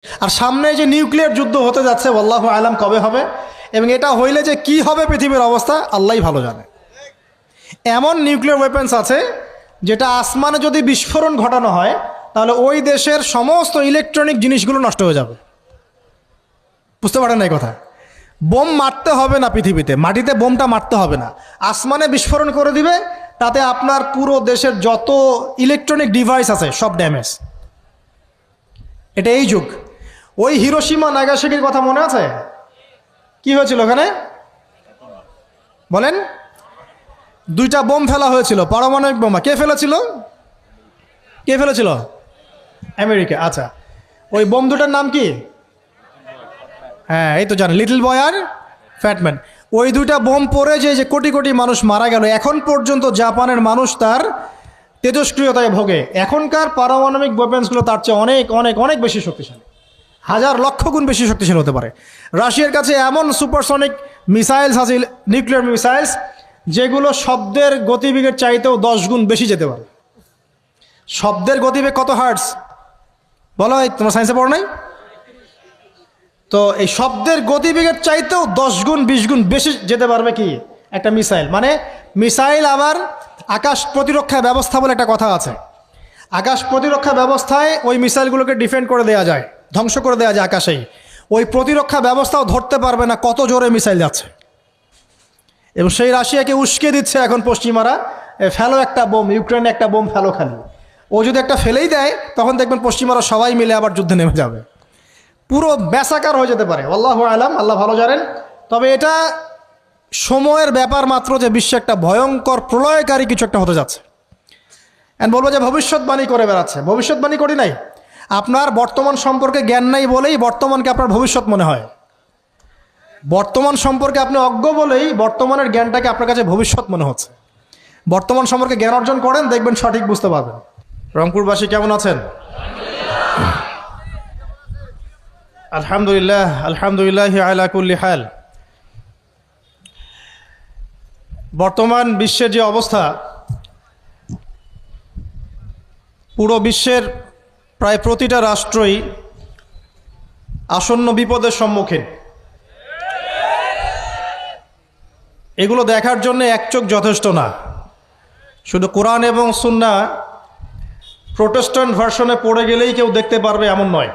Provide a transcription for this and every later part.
আর সামনে যে নিউক্লিয়ার যুদ্ধ হতে যাচ্ছে আল্লাহু আলাম কবে হবে, এবং এটা হইলে যে কি হবে পৃথিবীর অবস্থা আল্লাহই ভালো জানে। এমন নিউক্লিয়ার ওয়েপন্স আছে যেটা আসমানে যদি বিস্ফোরণ ঘটানো হয় তাহলে ওই দেশের সমস্ত ইলেকট্রনিক জিনিসগুলো নষ্ট হয়ে যাবে। বুঝতে পারেন না এই কথা? বোম মারতে হবে না পৃথিবীতে, মাটিতে বোমটা মারতে হবে না, আসমানে বিস্ফোরণ করে দিবে, তাতে আপনার পুরো দেশের যত ইলেকট্রনিক ডিভাইস আছে সব ড্যামেজ। এটা এই যুগ। ওই হিরোশিমা নাগাসাকির কথা মনে আছে? কি হয়েছিল ওখানে বলেন? দুইটা বোম ফেলা হয়েছিল, পারমাণবিক বোমা। কে ফেলেছিল? কে ফেলেছিল? আমেরিকা। আচ্ছা, ওই বোম দুটার নাম কি? হ্যাঁ, এই তো জানেন, লিটল বয় আর ফ্যাটম্যান। ওই দুইটা বোম পড়ে যে কোটি কোটি মানুষ মারা গেল, এখন পর্যন্ত জাপানের মানুষ তার তেজস্ক্রিয়তায় ভোগে। এখনকার পারমাণবিক ওয়েপন্সগুলো তার চেয়ে অনেক অনেক অনেক বেশি শক্তিশালী, হাজার লক্ষ গুণ বেশি শক্তিশালী হতে পারে। রাশিয়ার কাছে এমন সুপারসনিক মিসাইলস আছে, নিউক্লিয়ার মিসাইলস, যেগুলো শব্দের গতিবেগের চাইতেও 10 গুণ বেশি যেতে পারে। শব্দের গতিবেগ কত হার্টস বলো? তোমরা সায়েন্সে পড়ো নাই? তো এই শব্দের গতিবেগের চাইতেও 10 গুণ 20 গুণ বেশি যেতে পারবে কি একটা মিসাইল। মানে মিসাইল আবার আকাশ প্রতিরক্ষা ব্যবস্থা বলে একটা কথা আছে। আকাশ প্রতিরক্ষা ব্যবস্থায় ওই মিসাইলগুলোকে ডিফেন্ড করে দেওয়া যায়, ধ্বংস করে দেওয়া যায় আকাশেই। ওই প্রতিরক্ষা ব্যবস্থাও ধরতে পারবে না কত জোরে মিসাইল যাচ্ছে। এবং সেই রাশিয়াকে উস্কে দিচ্ছে এখন পশ্চিমারা, ফেলো একটা বোম, ইউক্রেনে একটা বোম ফেলো খালি। ও যদি একটা ফেলেই দেয় তখন দেখবেন পশ্চিমারা সবাই মিলে আবার যুদ্ধে নেমে যাবে, পুরো ব্যাসাকার হয়ে যেতে পারে। আল্লাহু আলাম, আল্লাহ ভালো জানেন। তবে এটা সময়ের ব্যাপার মাত্র যে বিশ্বে একটা ভয়ঙ্কর প্রলয়কারী কিছু একটা হতে যাচ্ছে। বলবো যে ভবিষ্যৎবাণী করে বেড়াচ্ছে। ভবিষ্যৎবাণী করি নাই, আপনার বর্তমান সম্পর্কে জ্ঞান নাই বলেই বর্তমানকে আপনার ভবিষ্যৎ মনে হয়। বর্তমান সম্পর্কে আপনি অজ্ঞ বলেই বর্তমানের জ্ঞানটাকে আপনার কাছে ভবিষ্যৎ মনে হচ্ছে। বর্তমান সম্পর্কে জ্ঞান অর্জন করেন, দেখবেন সঠিক বুঝতে পারবেন। রংপুরবাসী কেমন আছেন? আলহামদুলিল্লাহ, আলহামদুলিল্লাহ আলা কুল্লি হাল। বর্তমান বিশ্বের যে অবস্থা, পুরো বিশ্বের প্রায় প্রতিটা রাষ্ট্রই আসন্ন বিপদের সম্মুখীন। এগুলো দেখার জন্য এক চোখ যথেষ্ট না। শুধু কোরআন এবং সুন্নাহ প্রোটেস্ট্যান্ট ভার্সনে পড়ে গেলেই কেউ দেখতে পারবে এমন নয়।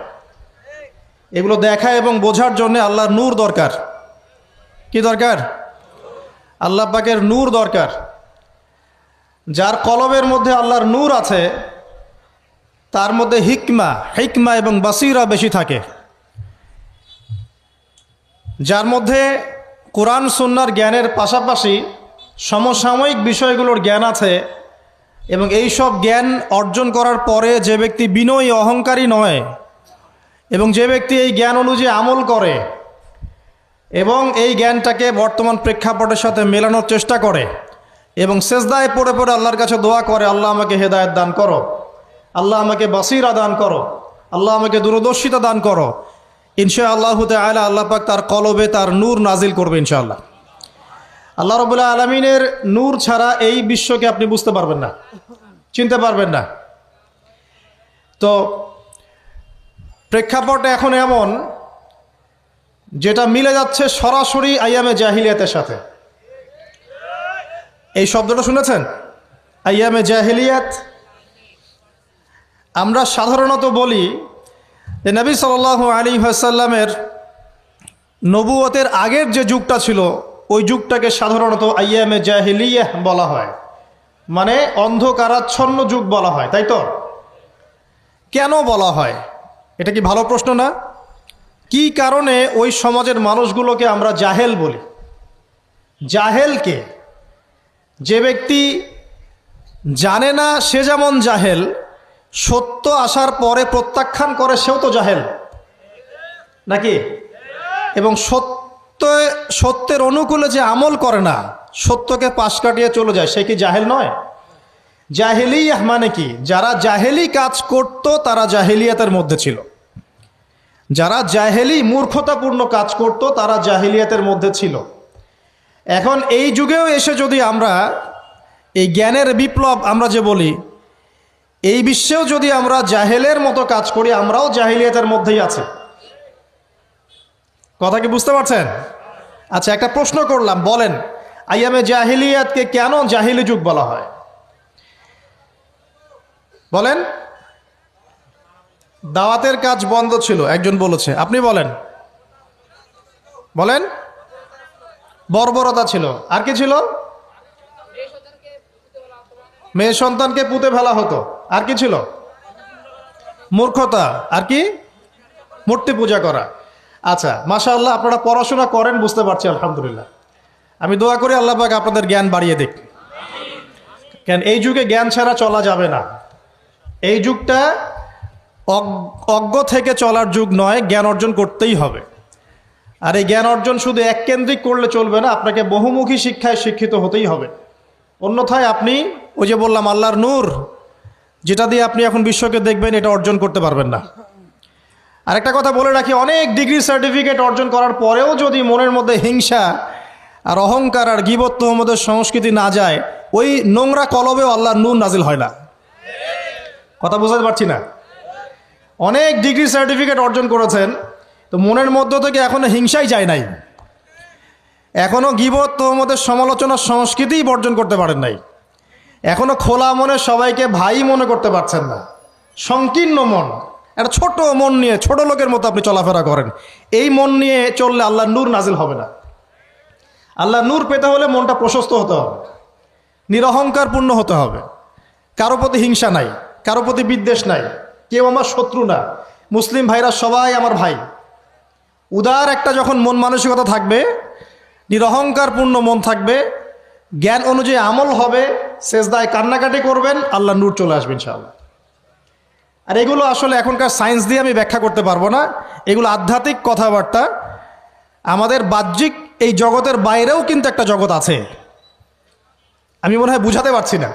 এগুলো দেখা এবং বোঝার জন্য আল্লাহর নূর দরকার। কি দরকার? আল্লাহ পাকের নূর দরকার। যার কলবের মধ্যে আল্লাহর নূর আছে তার মধ্যে হিকমা এবং বাসিরা বেশি থাকে। যার মধ্যে কোরআন সুন্নাহর জ্ঞানের পাশাপাশি সমসাময়িক বিষয়গুলোর জ্ঞান আছে, এবং এই সব জ্ঞান অর্জন করার পরে যে ব্যক্তি বিনয়ী অহংকারী নয়, এবং যে ব্যক্তি এই জ্ঞান অনুযায়ী আমল করে এবং এই জ্ঞানটাকে বর্তমান প্রেক্ষাপটের সাথে মেলানোর চেষ্টা করে এবং সেজদায় পড়ে পড়ে আল্লাহর কাছে দোয়া করে, আল্লাহ আমাকে হেদায়েত দান করো, আল্লাহ আমাকে বাসিরা দান করো, আল্লাহ আমাকে দূরদর্শিতা দান করো, ইনশাআল্লাহু তাআলা আল্লাহ পাক তার কলবে তার নূর নাজিল করবে ইনশাআল্লাহ। আল্লাহ রাব্বুল আলামিনের নূর ছাড়া এই বিশ্বকে আপনি বুঝতে পারবেন না, চিনতে পারবেন না। তো প্রেক্ষাপট এখন এমন যেটা মিলে যাচ্ছে সরাসরি আইয়ামে জাহিলিয়াতের সাথে। এই শব্দটা শুনেছেন? আইয়ামে জাহিলিয়াত। আমরা সাধারণত বলি যে নবী সাল্লাল্লাহু আলাইহি ওয়াসাল্লামের নবুয়তের আগের যে যুগটা ছিল ওই যুগটাকে সাধারণত আইয়ামে জাহিলিয়াহ বলা হয়, মানে অন্ধকারাচ্ছন্ন যুগ বলা হয়, তাই তো? কেন বলা হয়? এটা কি ভালো প্রশ্ন না? কি কারণে ওই সমাজের মানুষগুলোকে আমরা জাহেল বলি? জাহেলকে, যে ব্যক্তি জানে না সে যেমন জাহেল, সত্য আসার পরে প্রত্যাখ্যান করে সেও তো জাহেল নাকি? এবং সত্যের অনুকূলে যে আমল করে না, সত্যকে পাশ কাটিয়ে চলে যায়, সে কি জাহেল নয়? জাহেলিয়াহ মানে কি? যারা জাহেলি কাজ করত তারা জাহেলিয়াতের মধ্যে ছিল। যারা জাহেলি মূর্খতাপূর্ণ কাজ করত তারা জাহেলিয়াতের মধ্যে ছিল। এখন এই যুগেও এসে যদি আমরা এই জ্ঞানের বিপ্লব আমরা যে বলি, এই বিশ্বেও যদি আমরা জাহেলের মতো কাজ করি, আমরাও জাহেলিয়াতের মধ্যেই আছি। কথা কি বুঝতে পারছেন? আচ্ছা, একটা প্রশ্ন করলাম, বলেন আইয়ামে জাহিলিয়াতকে কেন জাহিলি যুগ বলা হয়? বলেন। দাওয়াতের কাজ বন্ধ ছিল, একজন বলেছে। আপনি বলেন, বলেন। বর্বরতা ছিল। আর কি ছিল? মেয়ে সন্তানকে পুঁতে ফেলা হতো। আর কি ছিল? মূর্খতা। আর কি? মূর্তি পূজা করা। আচ্ছা, মাশাআল্লাহ, আপনারা পড়াশোনা করেন বুঝতে পারছি, আলহামদুলিল্লাহ। আমি দোয়া করি আল্লাহ পাক আপনাদের জ্ঞান বাড়িয়ে দিক। কেন এই যুগে জ্ঞান ছাড়া চলা যাবে না। এই যুগটা অজ্ঞ থেকে চলার যুগ নয়, জ্ঞান অর্জন করতেই হবে। আর এই জ্ঞান অর্জন শুধু এককেন্দ্রিক করলে চলবে না, আপনাকে বহুমুখী শিক্ষায় শিক্ষিত হতেই হবে। অন্যথায় আপনি ওই যে বললাম আল্লাহর নূর, যেটা দিয়ে আপনি এখন বিশ্বকে দেখবেন, এটা অর্জন করতে পারবেন না। আরেকটা কথা বলে রাখি, অনেক ডিগ্রি সার্টিফিকেট অর্জন করার পরেও যদি মনের মধ্যে হিংসা আর অহংকার আর গীবত তোহমতের সংস্কৃতি না যায়, ওই নোংরা কলবেও আল্লাহর নূর নাজিল হয় না। কথা বুঝতে পারছি না? অনেক ডিগ্রি সার্টিফিকেট অর্জন করেছেন, তো মনের মধ্য থেকে এখনো হিংসাই যায় নাই, এখনো গীবত তোহমতের সমালোচনার সংস্কৃতিই বর্জন করতে পারেন নাই, এখনো খোলা মনে সবাইকে ভাই মনে করতে পারছেন না। সংকীর্ণ মন, একটা ছোট মন নিয়ে ছোট লোকের মতো আপনি চলাফেরা করেন। এই মন নিয়ে চললে আল্লাহর নূর নাজিল হবে না। আল্লাহর নূর পেতে হলে মনটা প্রশস্ত হতে হবে, নিরহংকারপূর্ণ হতে হবে, কারো প্রতি হিংসা নাই, কারো প্রতি বিদ্বেষ নাই, কেউ আমার শত্রু না, মুসলিম ভাইরা সবাই আমার ভাই। উদার একটা যখন মন মানসিকতা থাকবে, নিরহংকারপূর্ণ মন থাকবে, জ্ঞান অনুযায়ী আমল হবে, সেজদায় কান্নাকাটি করবেন, আল্লাহর নূর চলে আসবে ইনশাআল্লাহ। আর এগুলো আসলে এখনকার সায়েন্স দিয়ে আমি ব্যাখ্যা করতে পারবো না, এগুলো আধ্যাত্মিক কথাবার্তা। আমাদের বাহ্যিক এই জগতের বাইরেও কিন্তু একটা জগৎ আছে, আমি মনে হয় বুঝাতে পারছি না।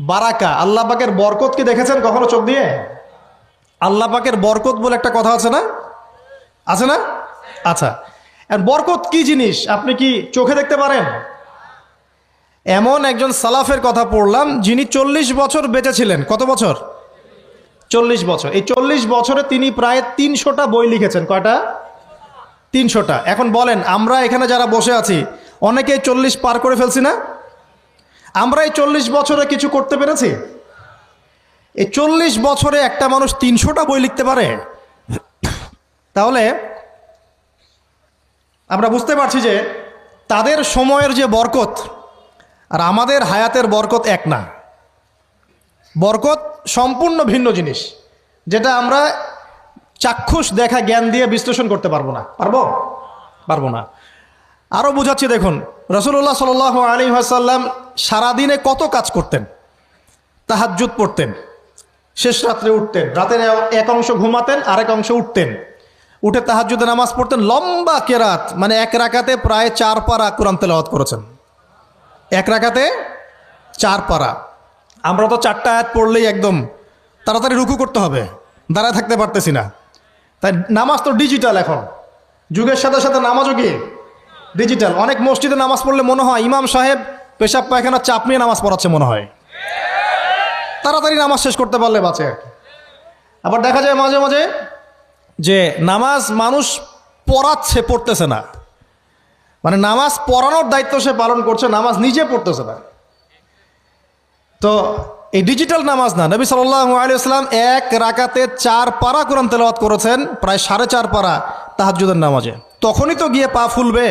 বারাকা, আল্লাহ পাকের বরকত কি দেখেছেন কখনো চোখ দিয়ে? আল্লাহ পাকের বরকত বলে একটা কথা আছে না? আছে না? আচ্ছা, বরকত কি জিনিস আপনি কি চোখে দেখতে পারেন? এমন একজন সালাফের কথা পড়লাম, যিনি 40 বছর বেঁচে ছিলেন। কত বছর? 40 বছর। এই 40 বছরে তিনি প্রায় 300টা বই লিখেছেন। কয়টা? 300টা। এখন বলেন, আমরা এখানে যারা বসে আছি অনেকেই 40 পার করে ফেলছি না? আমরা এই 40 বছরে কিছু করতে পেরেছি? এই 40 বছরে একটা মানুষ 300টা বই লিখতে পারে? তাহলে আমরা বুঝতে পারছি যে তাদের সময়ের যে বরকত আর আমাদের হায়াতের বরকত এক না। বরকত সম্পূর্ণ ভিন্ন জিনিস, যেটা আমরা চাক্ষুষ দেখা জ্ঞান দিয়ে বিশ্লেষণ করতে পারবো না। পারবো না। আরও বুঝাচ্ছি, দেখুন রাসূলুল্লাহ সাল্লাল্লাহু আলাইহি ওয়াসাল্লাম সারাদিনে কত কাজ করতেন। তাহাজ্জুদ পড়তেন, শেষ রাত্রে উঠতেন, রাতের এক অংশ ঘুমাতেন, আরেক অংশ উঠতেন, উঠে তাহাজ্জুদে নামাজ পড়তেন, লম্বা কেরাত, মানে এক রাকাতে প্রায় 4 পারা কোরআন তেলাওয়াত করেছেন। এক রাকাতে 4 পারা। আমরা তো 4টা আয়াত পড়লেই একদম তাড়াতাড়ি রুকু করতে হবে, দাঁড়ায় থাকতে পারতেছি না। তাই নামাজ তো ডিজিটাল, এখন যুগের সাথে সাথে নামাজও কি ডিজিটাল। অনেক মসজিদে নামাজ পড়লে মনে হয় ইমাম সাহেব পেশাব পায়খানা চাপ নিয়ে নামাজ পড়াচ্ছে মনে হয়, তাড়াতাড়ি নামাজ শেষ করতে পারলে বাঁচে। আবার দেখা যায় মাঝে মাঝে যে নামাজ মানুষ পড়াচ্ছে, পড়তেছে না, মানে নামাজ পড়ানোর দায়িত্ব সে পালন করছে, নামাজ নিজে পড়তেছে না। তো এই ডিজিটাল নামাজ না, নবী সাল্লাল্লাহু আলাইহি ওয়াসাল্লাম এক রাকাতে 4 পারা কোরআন তেলাওয়াত করেছেন, প্রায় 4.5 পারা তাহাজ্জুদের নামাজে। তখনই তো গিয়ে পা ফুলবে।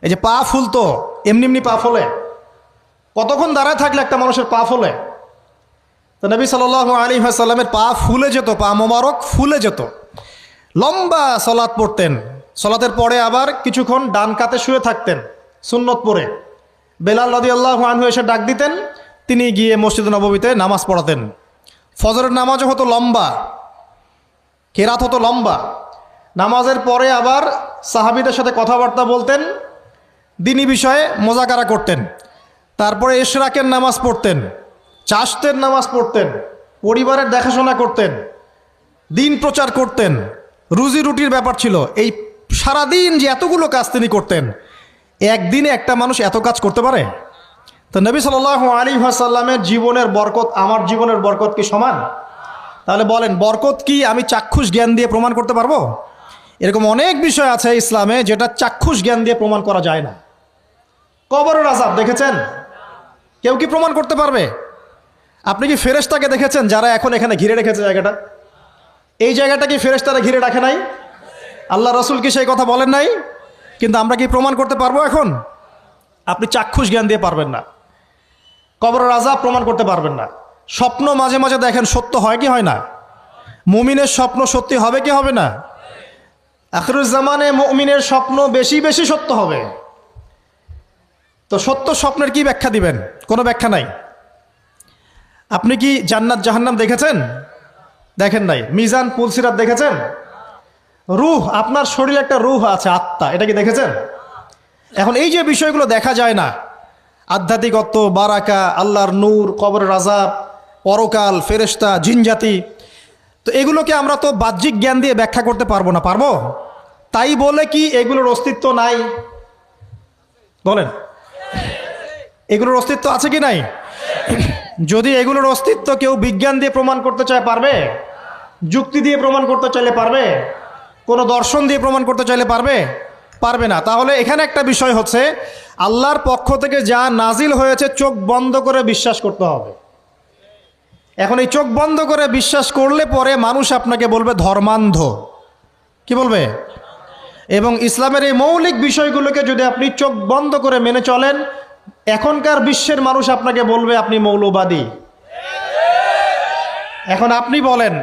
এই যে পা ফুলতো, এমনি এমনি পা ফলে? কতক্ষণ দাঁড়ায় থাকলে একটা মানুষের পা ফলে? তো নবী সাল্লাল্লাহু আলাইহি ওয়াসাল্লামের পা ফুলে যেত, পা মোবারক ফুলে যেত। লম্বা সালাত পড়তেন, সালাতের পরে আবার কিছুক্ষণ ডান কাতে শুয়ে থাকতেন সুন্নত পড়ে। বেলাল রাদিয়াল্লাহু আনহু এসে ডাক দিতেন, তিনি গিয়ে মসজিদে নববীতে নামাজ পড়াতেন। ফজরের নামাজও হতো লম্বা, কেরাত হতো লম্বা। নামাজের পরে আবার সাহাবীদের সাথে কথাবার্তা বলতেন, দিনী বিষয়ে মোজাকারা করতেন। তারপরে ইশরাকের নামাজ পড়তেন, চাশতের নামাজ পড়তেন, পরিবারের দেখাশোনা করতেন, দিন প্রচার করতেন, রুজি রুটির ব্যাপার ছিল। এই সারাদিন যে এতগুলো কাজ তিনি করতেন, একদিনে একটা মানুষ এত কাজ করতে পারে? তো নবী সাল্লাল্লাহু আলাইহি ওয়াসাল্লামের জীবনের বরকত আমার জীবনের বরকত কি সমান? তাহলে বলেন, বরকত কি আমি চাক্ষুষ জ্ঞান দিয়ে প্রমাণ করতে পারবো? এরকম অনেক বিষয় আছে ইসলামে যেটা চাক্ষুষ জ্ঞান দিয়ে প্রমাণ করা যায় না। কবরের আযাব দেখেছেন? কেউ কি প্রমাণ করতে পারবে? আপনি কি ফেরেশতাকে দেখেছেন যারা এখন এখানে ঘিরে রেখেছে জায়গাটা? এই জায়গাটা কি ফেরেশতারা ঘিরে রাখে নাই? আল্লাহ রাসূল কি সেই কথা বলেন নাই? কিন্তু আমরা কি প্রমাণ করতে পারবো এখন? আপনি চাক্ষুষ জ্ঞান দিয়ে পারবেন না। কবরের আযাব প্রমাণ করতে পারবেন না। স্বপ্ন মাঝে মাঝে দেখেন, সত্য হয় কি হয় না? মুমিনের স্বপ্ন সত্যি হবে কি হবে না? আখিরুজ জামানে মুমিনের স্বপ্ন বেশি বেশি সত্য হবে। তো সত্য স্বপ্নের কি ব্যাখ্যা দিবেন? কোনো ব্যাখ্যা নাই। আপনি কি জান্নাত জাহান্নাম দেখেছেন? দেখেন নাই। মিজান পুলসিরাত দেখেছেন? রূহ, আপনার শরীরে একটা রূহ আছে, আত্মা, এটা কি দেখেছেন? এখন এই যে বিষয়গুলো দেখা যায় না, আধ্যাত্মিকত্ব, বারাকা, আল্লাহর নূর, কবরের আযাব, পরকাল, ফেরেশতা, জিনজাতি, তো এগুলোকে আমরা তো বাহ্যিক জ্ঞান দিয়ে ব্যাখ্যা করতে পারবো না। পারবো? তাই বলে কি এগুলোর অস্তিত্ব নাই? বলেন, এগুলোর অস্তিত্ব আছে কি নাই? যদি এগুলোর অস্তিত্ব কেউ বিজ্ঞান দিয়ে প্রমাণ করতে চায়, পারবে? যুক্তি দিয়ে প্রমাণ করতে চাইলে পারবে? কোনো দর্শন দিয়ে প্রমাণ করতে চাইলে পারবে? পারবে না। তাহলে এখানে একটা বিষয় হচ্ছে, আল্লাহর পক্ষ থেকে যা নাজিল হয়েছে চোখ বন্ধ করে বিশ্বাস করতে হবে। এখন এই চোখ বন্ধ করে বিশ্বাস করলে পরে মানুষ আপনাকে বলবে ধর্মান্ধ। কি বলবে? এবং ইসলামের এই মৌলিক বিষয়গুলোকে যদি আপনি চোখ বন্ধ করে মেনে চলেন, এখনকার বিশ্বের মানুষ আপনাকে বলবে আপনি মৌলবাদী। এখন আপনি বলেন,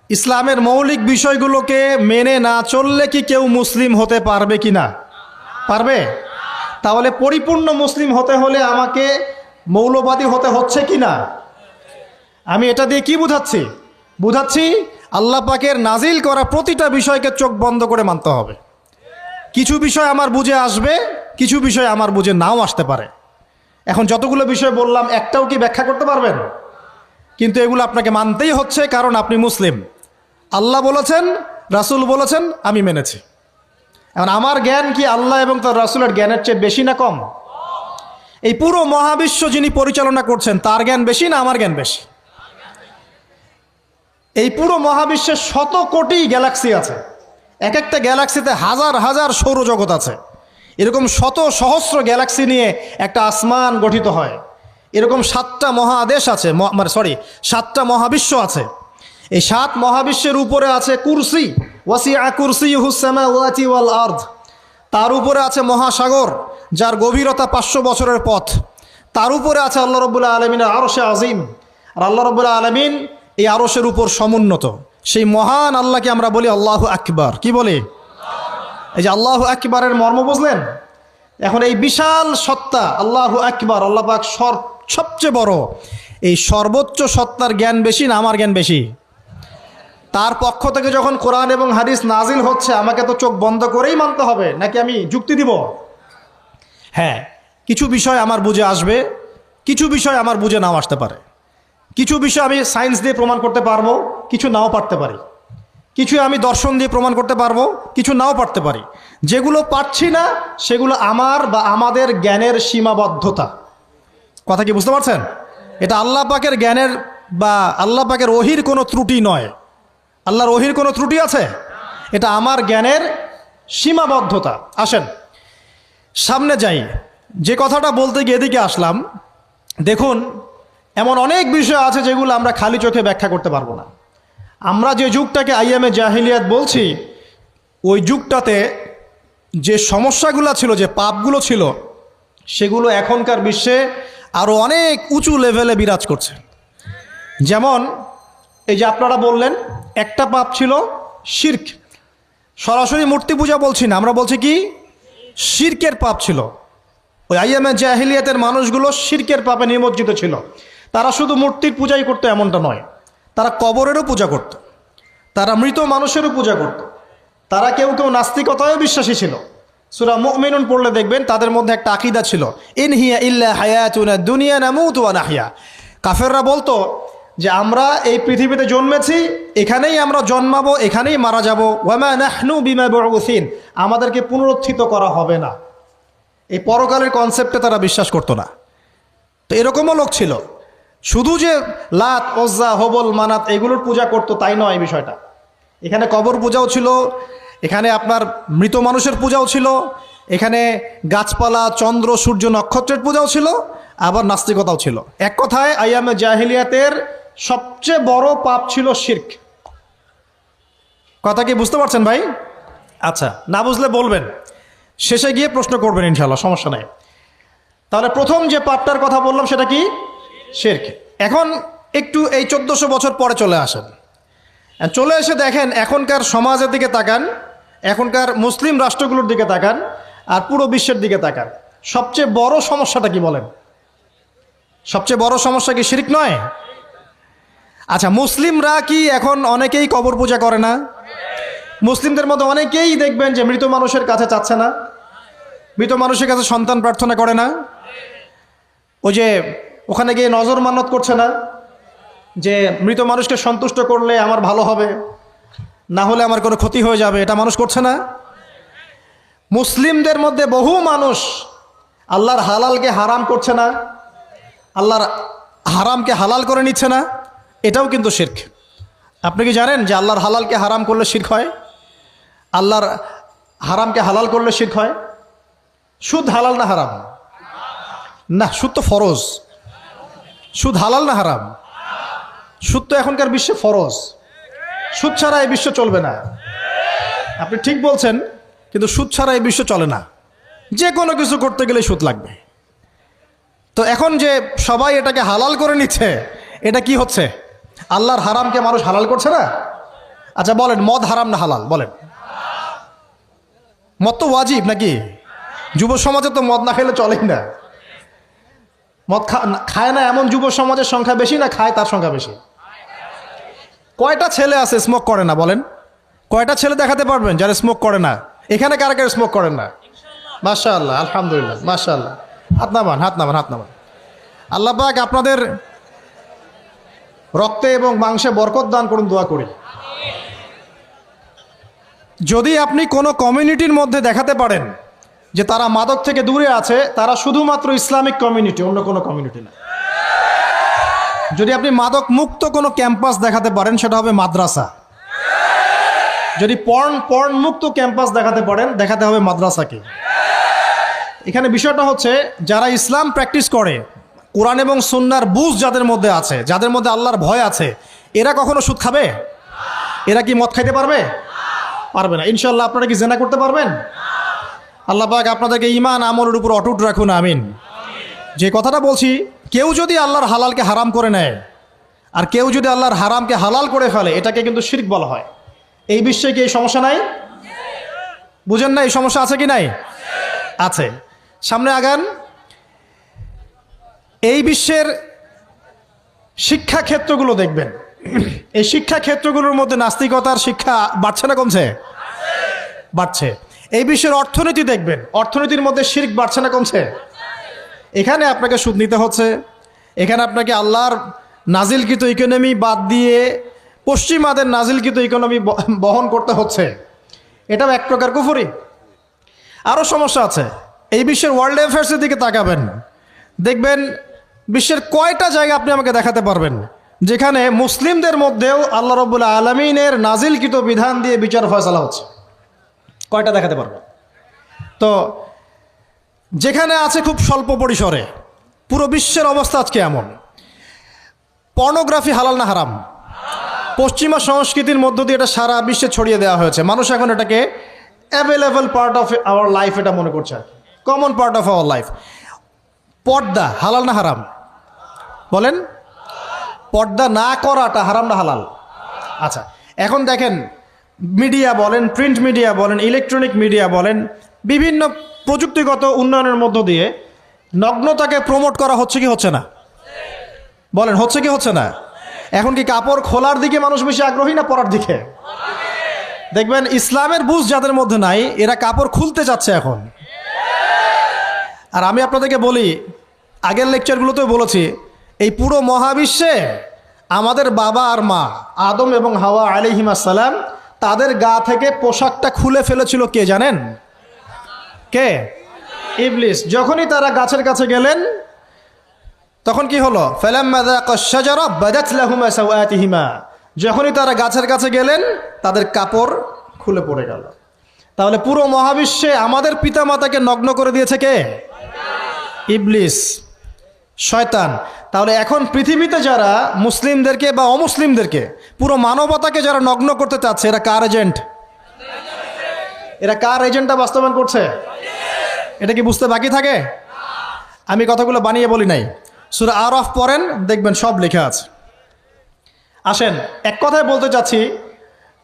ইসলামের মৌলিক বিষয়গুলোকে মেনে না চললে কি কেউ মুসলিম হতে পারবে কি না? পারবে? তাহলে পরিপূর্ণ মুসলিম হতে হলে আমাকে মৌলবাদী হতে হচ্ছে কি না? আমি এটা দিয়ে কি বুঝাচ্ছি? বুঝাচ্ছি আল্লাহ পাকের নাজিল করা প্রতিটা বিষয়কে চোখ বন্ধ করে মানতে হবে। কিছু বিষয় আমার বুঝে আসবে, কিছু বিষয় আমার বুঝে নাও আসতে পারে। এখন যতগুলো বিষয় বললাম, একটাও কি ব্যাখ্যা করতে পারবেন? কিন্তু এগুলো আপনাকে মানতেই হচ্ছে, কারণ আপনি মুসলিম। আল্লাহ বলেছেন, রাসূল বলেছেন, আমি মেনেছি। এখন আমার জ্ঞান কি আল্লাহ এবং তার রাসূলের জ্ঞানের চেয়ে বেশি না কম? এই পুরো মহাবিশ্ব যিনি পরিচালনা করছেন তার জ্ঞান বেশি না আমার জ্ঞান বেশি? এই পুরো মহাবিশ্বের শত কোটি গ্যালাক্সি আছে, এক একটা গ্যালাক্সিতে হাজার হাজার সৌরজগৎ আছে। এরকম শত সহস্র গ্যালাক্সি নিয়ে একটা আসমান গঠিত হয়। এরকম 7টা মহাদেশ আছে, সাতটা মহাবিশ্ব আছে। এই 7 মহাবিশ্বের উপরে আছে কুরসি, ওয়াসিআ কুরসিয়ুহুস সামাওয়াতি ওয়াল আরদ। তার উপরে আছে মহাসাগর, যার গভীরতা 500 বছরের পথ। তার উপরে আছে আল্লাহ রাব্বুল আলামিনের আরশে আজিম। আর আল্লাহ রাব্বুল আলামিন এই আরশের উপর সমুন্নত। সেই মহান আল্লাহকে আমরা বলি আল্লাহু আকবার। কি বলি? এই যে আল্লাহু আকবারের মর্ম বুঝলেন? এখন এই বিশাল সত্তা আল্লাহু আকবার, আল্লাহ পাক সবচেয়ে বড়, এই সর্বোচ্চ সত্তার জ্ঞান বেশি না আমার জ্ঞান বেশি? তার পক্ষ থেকে যখন কোরআন এবং হাদিস নাজিল হচ্ছে, আমাকে তো চোখ বন্ধ করেই মানতে হবে, নাকি আমি যুক্তি দিব? হ্যাঁ, কিছু বিষয় আমার বুঝে আসবে, কিছু বিষয় আমার বুঝে নাও আসতে পারে। কিছু বিষয় আমি সায়েন্স দিয়ে প্রমাণ করতে পারবো, কিছু নাও পারতে পারি। কিছু আমি দর্শন দিয়ে প্রমাণ করতে পারবো, কিছু নাও পারতে পারি। যেগুলো পারছি না সেগুলো আমার বা আমাদের জ্ঞানের সীমাবদ্ধতা। কথা কি বুঝতে পারছেন? এটা আল্লাহ পাকের জ্ঞানের বা আল্লাহ পাকের ওহির কোনো ত্রুটি নয়। আল্লাহর ওহির কোনো ত্রুটি আছে? এটা আমার জ্ঞানের সীমাবদ্ধতা। আসেন সামনে যাই। যে কথাটা বলতে গিয়ে এদিকে আসলাম, দেখুন এমন অনেক বিষয় আছে যেগুলো আমরা খালি চোখে ব্যাখ্যা করতে পারবো না। আমরা যে যুগটাকে আইয়ামে জাহিলিয়াত বলছি, ওই যুগটাতে যে সমস্যাগুলো ছিল, যে পাপগুলো ছিল, সেগুলো এখনকার বিশ্বে আরও অনেক উঁচু লেভেলে বিরাজ করছে। যেমন এই যে আপনারা বললেন, একটা পাপ ছিল শিরক। সরাসরি মূর্তি পূজা বলছি না, আমরা বলছি কি শিরকের পাপ ছিল। ওই আইয়ামে জাহিলিয়াতের মানুষগুলো শিরকের পাপে নিমজ্জিত ছিল। তারা শুধু মূর্তির পূজাই করতো এমনটা নয়, তারা কবরেরও পূজা করত, তারা মৃত মানুষেরও পূজা করত, তারা কেউ কেউ নাস্তিকতায়ও বিশ্বাসী ছিল। সূরা মুমিনুন পড়লে দেখবেন তাদের মধ্যে একটা আকীদা ছিল, ইন হিয়া ইল্লা হায়াতুনা দুনিয়া নামুতু ওয়া নাহয়া। কাফেররা বলতো যে আমরা এই পৃথিবীতে জন্মেছি, এখানেই আমরা জন্মাবো, এখানেই মারা যাব, ওয়া মা নাহনু বিমাবউসিন, আমাদেরকে পুনরুত্থিত করা হবে না। এই পরকালের কনসেপ্টে তারা বিশ্বাস করতো না। তো এরকমও লোক ছিল। শুধু যে লাত, ওজ্জা, হবল, মানাত এগুলোর পূজা করতো তাই নয় বিষয়টা। এখানে কবর পূজাও ছিল, এখানে আপনার মৃত মানুষের পূজাও ছিল, এখানে গাছপালা, চন্দ্র, সূর্য, নক্ষত্রের পূজাও ছিল, আবার নাস্তিকতাও ছিল। এক কথায় আইয়ামে জাহিলিয়াতের সবচেয়ে বড় পাপ ছিল শিরক। কথা কি বুঝতে পারছেন ভাই? আচ্ছা, না বুঝলে বলবেন, শেষে গিয়ে প্রশ্ন করবেন ইনশাল্লাহ, সমস্যা নাই। তাহলে প্রথম যে পাপটার কথা বললাম সেটা কি? শিরক। এখন একটু এই 1400 বছর পরে চলে আসেন, চলে এসে দেখেন এখনকার সমাজের দিকে তাকান, এখনকার মুসলিম রাষ্ট্রগুলোর দিকে তাকান, আর পুরো বিশ্বের দিকে তাকান। সবচেয়ে বড় সমস্যাটা কি বলেন? সবচেয়ে বড় সমস্যা কি শিরক নয়? আচ্ছা, মুসলিমরা কি এখন অনেকেই কবর পূজা করে না? মুসলিমদের মধ্যে অনেকেই দেখবেন যে মৃত মানুষের কাছে চাচ্ছে না, মৃত মানুষের কাছে সন্তান প্রার্থনা করে না, ওই যে ওখানে গিয়ে নজর মান্নত করছে না যে মৃত মানুষকে সন্তুষ্ট করলে আমার ভালো হবে, না হলে আমার কোনো ক্ষতি হয়ে যাবে, এটা মানুষ করছে না। মুসলিমদের মধ্যে বহু মানুষ আল্লাহর হালালকে হারাম করছে না, আল্লাহর হারামকে হালাল করে নিচ্ছে না, এটাও কিন্তু শিরক। আপনি কি জানেন যে আল্লাহর হালালকে হারাম করলে শিরক হয়? আল্লাহর হারামকে হালাল করলে শিরক হয়। সুদ হালাল না হারাম? না, সুদ তো ফরজ। সুদ হালাল না হারাম? সুদ তো এখনকার বিশ্বে ফরজ। সুদ ছাড়া এই বিশ্ব চলবে না। আপনি ঠিক বলছেন, কিন্তু সুদ ছাড়া এই বিশ্ব চলে না। যে কোনো কিছু করতে গেলে সুদ লাগবে। তো এখন যে সবাই এটাকে হালাল করে নিচ্ছে, এটা কি হচ্ছে? আল্লাহর হারামকে মানুষ হালাল করছে না। আচ্ছা বলেন, মদ হারাম না হালাল? বলেন। মদ তো ওয়াজিব নাকি? যুব সমাজে তো মদ না খেলে চলেই না। মদ খায় না এমন যুব সমাজের সংখ্যা বেশি, না খায় তার সংখ্যা বেশি? কয়টা ছেলে আছে স্মোক করে না? বলেন, কয়টা ছেলে দেখাতে পারবেন যারা স্মোক করে না? এখানে কারা কারা স্মোক করেন না? মাশাআল্লাহ, আলহামদুলিল্লাহ, মাশাআল্লাহ। হাত নামান, হাত নামান, হাত নামান। আল্লাহ পাক আপনাদের রক্তে এবং মাংসে বরকত দান করুন, দোয়া করি। যদি আপনি কোনো কমিউনিটির মধ্যে দেখাতে পারেন যে তারা মাদক থেকে দূরে আছে, তারা শুধুমাত্র ইসলামিক কমিউনিটি, অন্য কোনো কমিউনিটি না। যদি আপনি মাদক মুক্ত কোনো ক্যাম্পাস দেখাতে পারেন, সেটা হবে মাদ্রাসা। যদি পর্ন মুক্ত ক্যাম্পাস দেখাতে পারেন, দেখাতে হবে মাদ্রাসাকে। এখানে বিষয়টা হচ্ছে, যারা ইসলাম প্র্যাকটিস করে, কোরআন এবং সুন্নাহর বুঝ যাদের মধ্যে আছে, যাদের মধ্যে আল্লাহর ভয় আছে, এরা কখনো সুদ খাবে? এরা কি মদ খাইতে পারবে? পারবে না। ইনশাআল্লাহ আপনারা কি জেনা করতে পারবেন? আল্লাহ পাক আপনাদেরকে ঈমান আমলের উপর অটুট রাখুন, আমিন। যে কথাটা বলছি, কেউ যদি আল্লাহর হালালকে হারাম করে নেয়, আর কেউ যদি আল্লাহর হারামকে হালাল করে ফেলে, এটাকে কিন্তু শিরক বলা হয়। এই বিশ্বে কি এই সমস্যা নাই? বুঝেন না, এই সমস্যা আছে কি নাই? আছে। সামনে আগান। এই বিশ্বের শিক্ষা ক্ষেত্রগুলো দেখবেন, এই শিক্ষা ক্ষেত্রগুলোর মধ্যে নাস্তিকতার শিক্ষা বাড়ছে না কমছে? বাড়ছে। এই বিশ্বের অর্থনীতি দেখবেন, অর্থনীতির মধ্যে শিরক বাড়ছে না কমছে? এখানে আপনাকে সুদ নিতে হচ্ছে, এখানে আপনাকে আল্লাহর নাজিলকৃত ইকোনমি বাদ দিয়ে পশ্চিমাদের নাজিলকৃত ইকোনমি বহন করতে হচ্ছে। এটাও এক প্রকার কুফরি। আরও সমস্যা আছে। এই বিশ্বের ওয়ার্ল্ড অ্যাফেয়ার্সের দিকে তাকাবেন, দেখবেন বিশ্বের কয়টা জায়গা আপনি আমাকে দেখাতে পারবেন যেখানে মুসলিমদের মধ্যেও আল্লাহ রাব্বুল আলামিনের নাজিলকৃত বিধান দিয়ে বিচার ফয়সালা হচ্ছে? কয়টা দেখাতে পারবেন? তো যেখানে আছে খুব স্বল্প পরিসরে। পুরো বিশ্বের অবস্থা আজকে এমন। পর্নোগ্রাফি হালাল না হারাম? পশ্চিমা সংস্কৃতির মধ্য দিয়ে এটা সারা বিশ্বে ছড়িয়ে দেওয়া হয়েছে। মানুষ এখন এটাকে available part of our life এটা মনে করছে, common part of our life. পর্দা হালাল না হারাম? বলেন, পর্দা না করাটা হারাম না হালাল? আচ্ছা, এখন দেখেন, মিডিয়া বলেন, প্রিন্ট মিডিয়া বলেন, ইলেকট্রনিক মিডিয়া বলেন, বিভিন্ন প্রযুক্তিগত উন্নয়নের মধ্য দিয়ে নগ্নতাকে প্রমোট করা হচ্ছে কি হচ্ছে না? বলেন, হচ্ছে কি হচ্ছে না? এখন কি কাপড় খোলার দিকে মানুষ বেশি আগ্রহী না পরার দিকে? দেখবেন ইসলামের বুঝ যাদের মধ্যে নাই, এরা কাপড় খুলতে যাচ্ছে এখন। আর আমি আপনাদেরকে বলি, আগের লেকচারগুলোতেও বলেছি, এই পুরো মহাবিশ্বে আমাদের বাবা আর মা আদম এবং হাওয়া আলাইহিমুস সালাম, তাদের গা থেকে পোশাকটা খুলে ফেলেছিল কে জানেন? কে? ইবলিস। যখনই তারা গাছের কাছে গেলেন, তখন কি হলো? ফালাম্মা যাকাশ শাজারা বাদাত লাহুমা সাওআতিহিমা। যখনই তারা গাছের কাছে গেলেন, তাদের কাপড় খুলে পড়ে গেল। তাহলে পুরো মহাবিশ্বে আমাদের পিতামাতাকে নগ্ন করে দিয়েছে কে? ইবলিস, শয়তান। তাহলে এখন পৃথিবীতে যারা মুসলিমদেরকে বা অমুসলিমদেরকে, পুরো মানবতাকে যারা নগ্ন করতে চাচ্ছে, এরা কার এজেন্ট? এরা কার এজেন্টটা বাস্তবায়ন করছে? এটা কি বুঝতে বাকি থাকে? আমি কথাগুলো বানিয়ে বলি নাই। সূরা আরাফ পড়েন, দেখবেন সব লেখা আছে। আসেন, এক কথায় বলতে চাচ্ছি,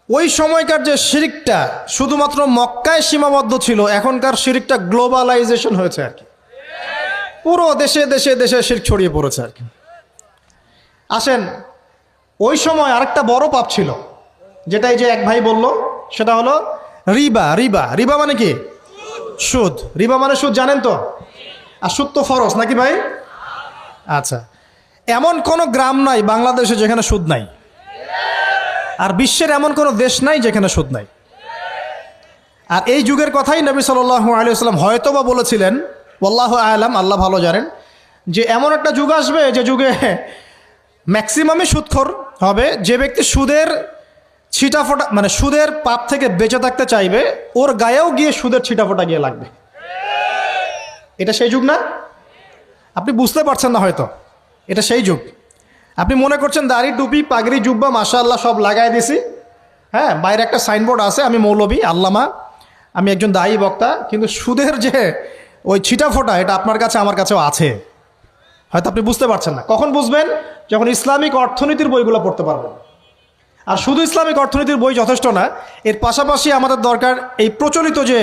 ওই সময়কার যে শিরিকটা শুধুমাত্র মক্কায় সীমাবদ্ধ ছিল, এখনকার শিরিকটা গ্লোবালাইজেশন হয়েছে আর কি, পুরো দেশে দেশে দেশে শিরক ছড়িয়ে পড়েছে আর কি। আসেন, ওই সময় আরেকটা বড় পাপ ছিল, যেটা এই যে এক ভাই বলল, সেটা হলো রিবা। রিবা, রিবা মানে কি? সুদ। রিবা মানে সুদ, জানেন তো? আর সুদ তো ফরজ নাকি ভাই? আচ্ছা, এমন কোনো গ্রাম নাই বাংলাদেশে যেখানে সুদ নাই, আর বিশ্বের এমন কোনো দেশ নাই যেখানে সুদ নাই। আর এই যুগের কথাই নবী সাল্লাল্লাহু আলাইহি ওয়াসাল্লাম হয়তো বা বলেছিলেন, ওয়াল্লাহু আ'লাম, আল্লাহ ভালো জানেন, যে এমন একটা যুগ আসবে যে যুগে ম্যাক্সিমামই সুদখোর হবে। যে ব্যক্তি সুদের ছিটাফোটা, মানে সুদের পাপ থেকে বেঁচে থাকতে চাইবে, ওর গায়েও গিয়ে সুদের ছিটাফোটা গিয়ে লাগবে। এটা সেই যুগ না? আপনি বুঝতে পারছেন না হয়তো, এটা সেই যুগ। আপনি মনে করছেন দাড়ি, টুপি, পাগড়ি, জুব্বা মাশাআল্লাহ সব লাগাই দিছি, হ্যাঁ, বাইরে একটা সাইনবোর্ড আছে, আমি মৌলবী, আল্লামা, আমি একজন দায়ী বক্তা, কিন্তু সুদের যে ওই ছিটাফোটা, এটা আপনার কাছে আমার কাছেও আছে। হয়তো আপনি বুঝতে পারছেন না। কখন বুঝবেন? যখন ইসলামিক অর্থনীতির বইগুলো পড়তে পারবেন। আর শুধু ইসলামিক অর্থনীতির বই যথেষ্ট না, এর পাশাপাশি আমাদের দরকার এই প্রচলিত যে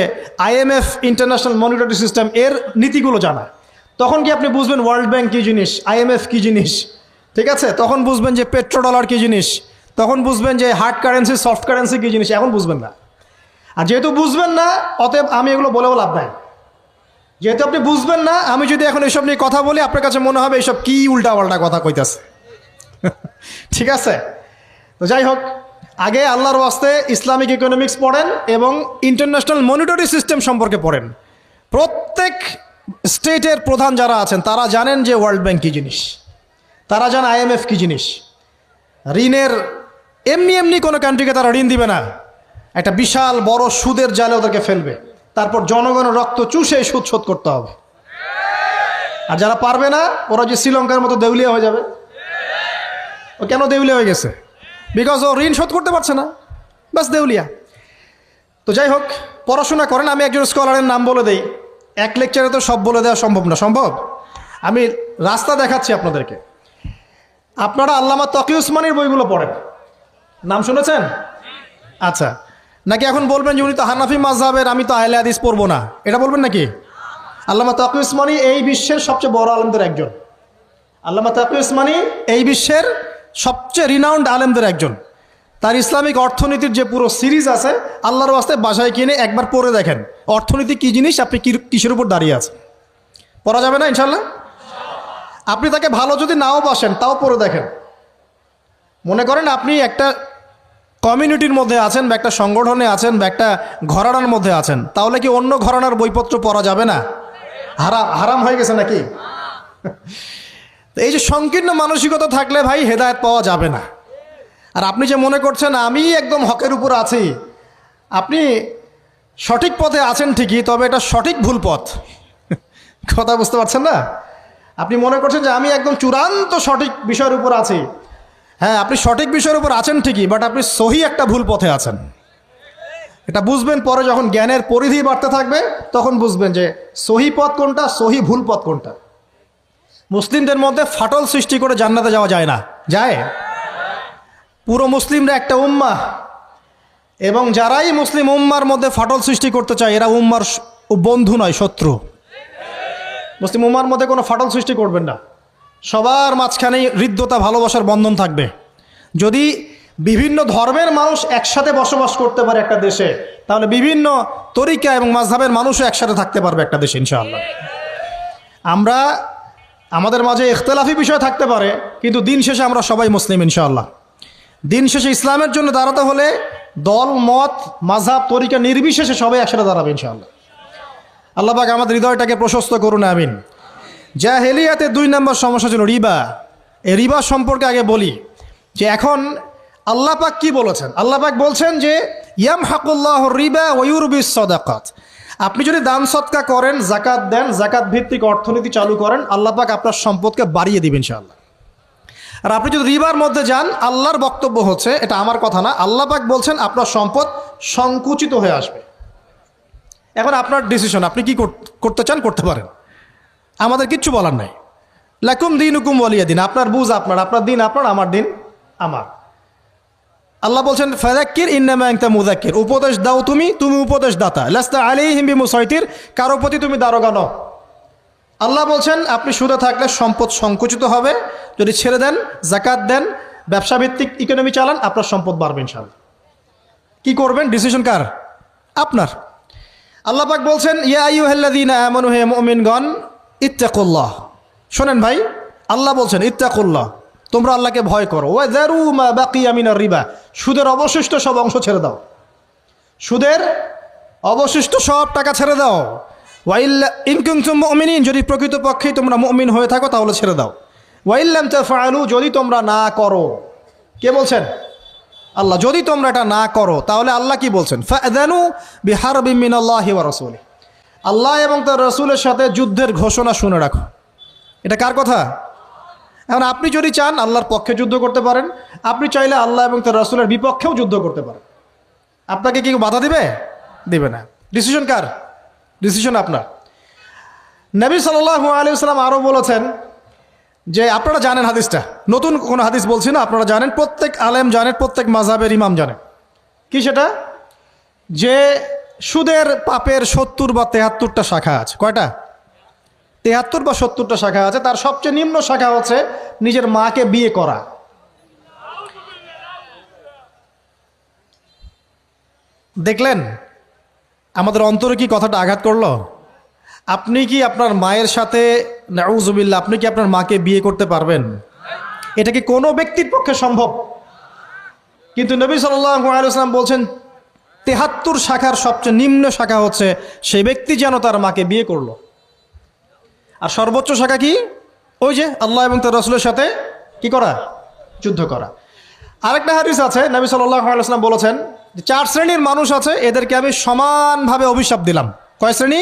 IMF, ইন্টারন্যাশনাল মনিটারি সিস্টেম, এর নীতিগুলো জানা। তখন কি আপনি বুঝবেন ওয়ার্ল্ড ব্যাংক কী জিনিস, IMF কী জিনিস, ঠিক আছে? তখন বুঝবেন যে পেট্রো ডলার কী জিনিস, তখন বুঝবেন যে হার্ড কারেন্সি, সফট কারেন্সি কী জিনিস, এখন বুঝবেন না। আর যেহেতু বুঝবেন না, অতএব আমি এগুলো বলেও লাভ নাই। যেহেতু আপনি বুঝবেন না, আমি যদি এখন এসব নিয়ে কথা বলি, আপনার কাছে মনে হবে এইসব কী উল্টাপাল্টা কথা কইতাছে। ঠিক আছে? তো যাই হোক, আগে আল্লাহর ওয়াস্তে ইসলামিক ইকোনমিক্স পড়েন এবং ইন্টারন্যাশনাল মনিটারি সিস্টেম সম্পর্কে পড়েন। প্রত্যেক স্টেটের প্রধান যারা আছেন তারা জানেন যে ওয়ার্ল্ড ব্যাংক কী জিনিস, তারা জানে IMF কী জিনিস। ঋণের এমনি এমনি কোনো কান্ট্রিকে তারা ঋণ দিবে না, একটা বিশাল বড় সুদের জালে ওদেরকে ফেলবে, তারপর জনগণের রক্ত চুষে সুদ শোধ করতে হবে। আর যারা পারবে না, ওরা যে শ্রীলঙ্কার মতো দেউলিয়া হয়ে যাবে। ও কেন দেউলিয়া হয়ে গেছে? বিকজ ও ঋণ শোধ করতে পারছে না, বাস দেউলিয়া। তো যাই হোক, পড়াশোনা করেন। আমি একজন স্কলারের নাম বলে দেই, এক লেকচারে তো সব বলে দেওয়া সম্ভব না। সম্ভব? আমি রাস্তা দেখাচ্ছি আপনাদেরকে। আপনারা আল্লামা তকি উসমানীর বইগুলো পড়েন, নাম শুনেছেন? আচ্ছা, নাকি এখন বলবেন যে উনি তো হানাফি মাযহাবের, আমি তো আহলে হাদিস পড়বো না, এটা বলবেন নাকি? আল্লামা তকি উসমানী এই বিশ্বের সবচেয়ে বড় আলেমদের একজন। আল্লামা তকি উসমানী এই বিশ্বের সবচেয়ে রিনাউন্ড আলেমদের একজন। তার ইসলামিক অর্থনীতির যে পুরো সিরিজ আছে, আল্লাহর ওয়াস্তে বাসায় কিনে একবার পড়ে দেখেন অর্থনীতি কী জিনিস, আপনি কিসের উপর দাঁড়িয়ে আছেন। পড়া যাবে না ইনশাল্লাহ? আপনি তাকে ভালো যদি নাও বাসেন, তাও পড়ে দেখেন। মনে করেন আপনি একটা কমিউনিটির মধ্যে আছেন, বা একটা সংগঠনে আছেন, বা একটা ঘরানার মধ্যে আছেন, তাহলে কি অন্য ঘরানার বইপত্র পড়া যাবে না? হারাম হয়ে গেছে নাকি? এই যে সংকীর্ণ মানসিকতা থাকলে ভাই হেদায়েত পাওয়া যাবে না। আর আপনি যে মনে করছেন আমি একদম হকের উপর আছি, আপনি সঠিক পথে আছেন ঠিকই, তবে এটা সঠিক ভুল পথ। কথা বুঝতে পারছেন না? আপনি মনে করছেন যে আমি একদম চূড়ান্ত সঠিক বিষয়ের উপর আছি। হ্যাঁ, আপনি সঠিক বিষয়ের উপর আছেন ঠিকই, বাট আপনি সহি একটা ভুল পথে আছেন। এটা বুঝবেন পরে, যখন জ্ঞানের পরিধি বাড়তে থাকবে, তখন বুঝবেন যে সহি পথ কোনটা, সহি ভুল পথ কোনটা। মুসলিমদের মধ্যে ফাটল সৃষ্টি করে জান্নাতে যাওয়া যায় না? যায়? পুরো মুসলিমরা একটা উম্মাহ, এবং যারাই মুসলিম উম্মার মধ্যে ফাটল সৃষ্টি করতে চায়, এরা উম্মার বন্ধু নয়, শত্রু। মুসলিম উম্মার মধ্যে কোনো ফাটল সৃষ্টি করবেন না। সবার মাঝখানেই হৃদ্যতা, ভালোবাসার বন্ধন থাকবে। যদি বিভিন্ন ধর্মের মানুষ একসাথে বসবাস করতে পারে একটা দেশে, তাহলে বিভিন্ন তরিকা এবং মাযহাবের মানুষও একসাথে থাকতে পারবে একটা দেশে ইনশাআল্লাহ। আমরা আমাদের মাঝে ইখতিলাফি বিষয় থাকতে পারে, কিন্তু দিন শেষে আমরা সবাই মুসলিম ইনশাআল্লাহ। দিন শেষে ইসলামের জন্য দাঁড়াতে হলে দল, মত, মাযহাব, তরিকা নির্বিশেষে সবাই একসাথে দাঁড়াবে ইনশাআল্লাহ। আল্লাহ পাক আমাদের হৃদয়টাকে প্রশস্ত করুন, আমিন। জাহেলিয়াতে 2 নম্বর সমস্যা ছিল রিবা। এই রিবা সম্পর্কে আগে বলি যে এখন আল্লাহ পাক কি বলেছেন? আল্লাহ পাক বলছেন যে ইয়ামহাকুল্লাহুর রিবা ওয়া ইউরবিস সাদাকাত। আপনি যদি দান সদকা করেন, যাকাত দেন, যাকাত ভিত্তিক অর্থনীতি চালু করেন, আল্লাহ পাক আপনার সম্পদকে বাড়িয়ে দিবেন ইনশাআল্লাহ। আর আপনি যদি রিবার মধ্যে যান, আল্লাহর বক্তব্য হচ্ছে, এটা আমার কথা না, আল্লাহ পাক বলছেন আপনার সম্পদ সংকুচিত হয়ে আসবে। এখন আপনার ডিসিশন, আপনি কি করতে চান করতে পারেন, আমাদের কিচ্ছু বলার নাই। লাকুম দীনুকুম ওয়ালিয়া দিন, আপনার বুঝ আপনার, আপনার দিন আপনার, আমার দিন আমার। আল্লাহ বলছেন ফাযাক্কির ইন্নামা আনতা মুযাক্কির, উপদেশ দাও তুমি, তুমি উপদেশ দাতা। লাস্তা আলাইহিম বিমুসাইতির, কারো প্রতি তুমি দারোগা নও। আল্লাহ বলছেন আপনি সুদে থাকলে সম্পদ সংকুচিত হবে, যদি ছেড়ে দেন, যাকাত দেন, ব্যবসা ভিত্তিক ইকোনমি চালান, আপনার সম্পদ বাড়বে ইনশাআল্লাহ। কি করবেন, ডিসিশন কার? আপনার। আল্লাহ পাক বলছেন ইয়া আইয়ুহাল্লাযীনা আমানু, হে মুমিনগণ, ইত্তাকুল্লাহ। শোনেন ভাই, আল্লাহ বলছেন ইত্তাকুল্লাহ, তোমরা আল্লাহকে ভয় করো। ওয়া যারু মা বাকিয়া মিনার রিবা, সুদের অবশিষ্ট সব অংশ ছেড়ে দাও, সুদের অবশিষ্ট সব টাকা ছেড়ে দাও। ওয়া ইল্লা ইন কুনতুম মুমিনিন, যদি প্রকৃতপক্ষেই তোমরা মুমিন হয়ে থাকো তাহলে ছেড়ে দাও। ওয়া ইল্লাম তাফআলু, যদি তোমরা না করো। কে বলছেন? আল্লাহ। যদি তোমরা এটা না করো তাহলে আল্লাহ কি বলছেন? ফাআযানু বিহারবিন মিনাল্লাহি ওয়া রাসূলিহি, আল্লাহ এবং তার রাসূলের সাথে যুদ্ধের ঘোষণা শুনে রাখো। এটা কার কথা? এখন আপনি যদি চান আল্লাহর পক্ষে যুদ্ধ করতে পারেন, আপনি চাইলে আল্লাহ এবং তার রাসূলের বিপক্ষেও যুদ্ধ করতে পারেন। আপনাকে কি বাধা দিবে? দিবে না। ডিসিশন কার? ডিসিশন আপনার। নবী সাল্লাল্লাহু আলাইহি ওয়াসাল্লাম আরও বলেছেন যে, আপনারা জানেন হাদিসটা, নতুন কোনো হাদিস বলছি না, আপনারা জানেন, প্রত্যেক আলেম জানেন, প্রত্যেক মাযহাবের ইমাম জানেন। কি সেটা? যে সুদের পাপের ৭০ বা ৭৩টা শাখা আছে। কয়টা? ৭৩ বা ৭০টা শাখা আছে। তার সবচেয়ে নিম্ন শাখা হচ্ছে নিজের মাকে বিয়ে করা। দেখলেন আমাদের অন্তরে কি কথাটা আঘাত করলো? আপনি কি আপনার মায়ের সাথে, নাউযুবিল্লাহ, আপনি কি আপনার মাকে বিয়ে করতে পারবেন? এটা কি কোনো ব্যক্তির পক্ষে সম্ভব? কিন্তু নবী সাল্লাল্লাহু আলাইহি ওয়াসাল্লাম বলছেন ৭৩ শাখার সবচেয়ে নিম্ন শাখা হচ্ছে সেই ব্যক্তি যেন তার মাকে বিয়ে করলো। আর সর্বোচ্চ শাখা কি? ওই যে আল্লাহ এবং তার রাসূলের সাথে কি করা? যুদ্ধ করা। আরেকটা হাদিস আছে, নবী সাল্লাল্লাহু আলাইহি ওয়াসাল্লাম বলেছেন যে 4 শ্রেণীর মানুষ আছে, এদেরকে আমি সমানভাবে অভিশাপ দিলাম। কয় শ্রেণী?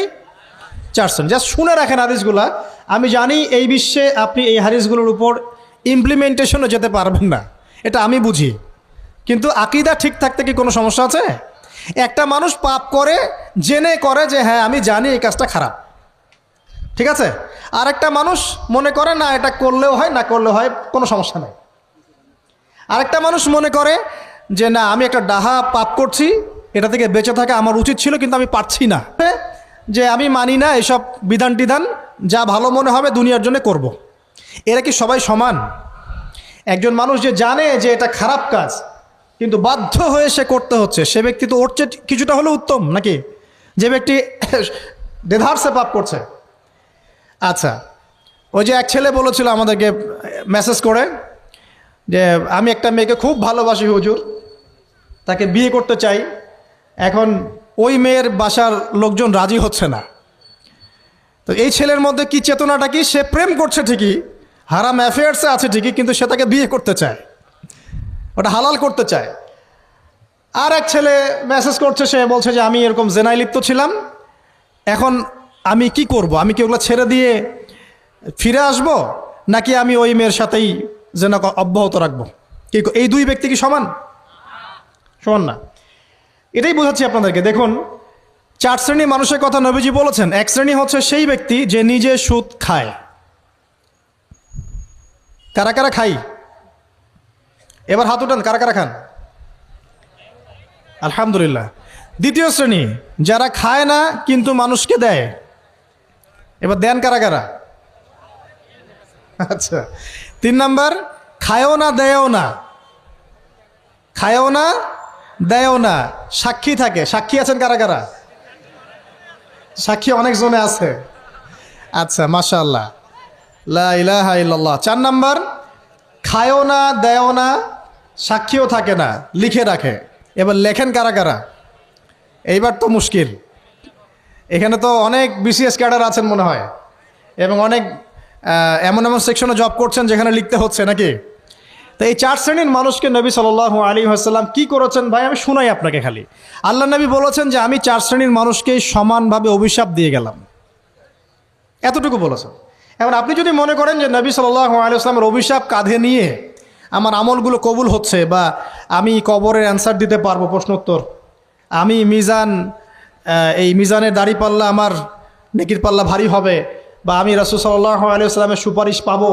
4 শ্রেণী। জাস্ট শুনে রাখেন হাদিসগুলা। আমি জানি এই বিশ্বে আপনি এই হাদিসগুলোর উপর ইমপ্লিমেন্টেশনও যেতে পারবেন না, এটা আমি বুঝি, কিন্তু আকীদা ঠিক থাকতে কি কোনো সমস্যা আছে? একটা মানুষ পাপ করে, জেনে করে যে হ্যাঁ আমি জানি এই কাজটা খারাপ, ঠিক আছে। আর একটা মানুষ মনে করে না এটা করলেও হয়, না করলেও হয়, কোনো সমস্যা নেই। আরেকটা মানুষ মনে করে যে না আমি একটা ডাহা পাপ করছি, এটা থেকে বেঁচে থাকা আমার উচিত ছিল কিন্তু আমি পারছি না, যে আমি মানি না এসব বিধান টিধান, যা ভালো মনে হবে দুনিয়ার জন্য করব। এরা কি সবাই সমান? একজন মানুষ যে জানে যে এটা খারাপ কাজ কিন্তু বাধ্য হয়ে সে করতে হচ্ছে, সে ব্যক্তি তো ওর চেয়ে কিছুটা হলেও উত্তম নাকি যে ব্যক্তি দেধারসে পাপ করছে? আচ্ছা, ওই যে এক ছেলে বলেছিল আমাদেরকে মেসেজ করে যে আমি একটা মেয়েকে খুব ভালোবাসি হুজুর, তাকে বিয়ে করতে চাই, এখন ওই মেয়ের বাসার লোকজন রাজি হচ্ছে না। তো এই ছেলের মধ্যে কি চেতনাটা কি? সে প্রেম করছে ঠিকই, হারাম অ্যাফেয়ার্সে আছে ঠিকই, কিন্তু সে তাকে বিয়ে করতে চায়, ওটা হালাল করতে চায়। আর এক ছেলে মেসেজ করছে, সে বলছে যে আমি এরকম জেনায় লিপ্ত ছিলাম, এখন আমি কি করব? আমি কি ওগুলো ছেড়ে দিয়ে ফিরে আসব, নাকি আমি ওই মেয়ের সাথেই জেনা অব্যাহত রাখবো? কি এই দুই ব্যক্তি কি সমান? সমান না। এটাই বোঝাচ্ছি আপনাদেরকে। দেখুন 4 শ্রেণী মানুষের কথা নবীজি বলেছেন। এক শ্রেণী হচ্ছে সেই ব্যক্তি যে নিজে সুদ খায়। কারা কারা খাই? এবার হাত উঠান, কারা কারা খান? আলহামদুলিল্লাহ। দ্বিতীয় শ্রেণী যারা খায় না কিন্তু মানুষকে দেয়। এবার দেন কারা কারা? আচ্ছা। 3 নাম্বার, খায়ও না দেয়ও না, খায়ও না দেয়ও না, সাক্ষী থাকে। সাক্ষী আছেন কারা কারা? সাক্ষী অনেক জনে আছে। আচ্ছা, মাশাআল্লাহ, লা ইলাহা ইল্লাল্লাহ। 4 নাম্বার, খায়ও না দেয়ও না, সাক্ষীও থাকে না, লিখে রাখে। এবার লেখেন কারা কারা? এইবার তো মুশকিল। এখানে তো অনেক বিসিএস ক্যাডার আছেন মনে হয়, এবং অনেক এমন এমন সেকশনে জব করছেন যেখানে লিখতে হচ্ছে নাকি। তো এই 4 শ্রেণীর মানুষকে নবী সাল্লাল্লাহু আলাইহি ওয়াসাল্লাম কি করেছেন ভাই, আমি শোনাই আপনাকে খালি। আল্লাহ নবী বলেছেন যে আমি 4 শ্রেণীর মানুষকে সমানভাবে অভিশাপ দিয়ে গেলাম, এতটুকু বলেছেন। এবার আপনি যদি মনে করেন যে নবী সাল্লাল্লাহু আলাইহি ওয়াসাল্লামের অভিশাপ কাঁধে নিয়ে আমার আমলগুলো কবুল হচ্ছে, বা আমি কবরের অ্যান্সার দিতে পারবো, প্রশ্নোত্তর, আমি এই মিজানের দাড়ি পাল্লা, আমার নেকির পাল্লা ভারী হবে, বা আমি রাসূল সাল্লাল্লাহু আলাইহি ওয়াসাল্লামের সুপারিশ পাবো,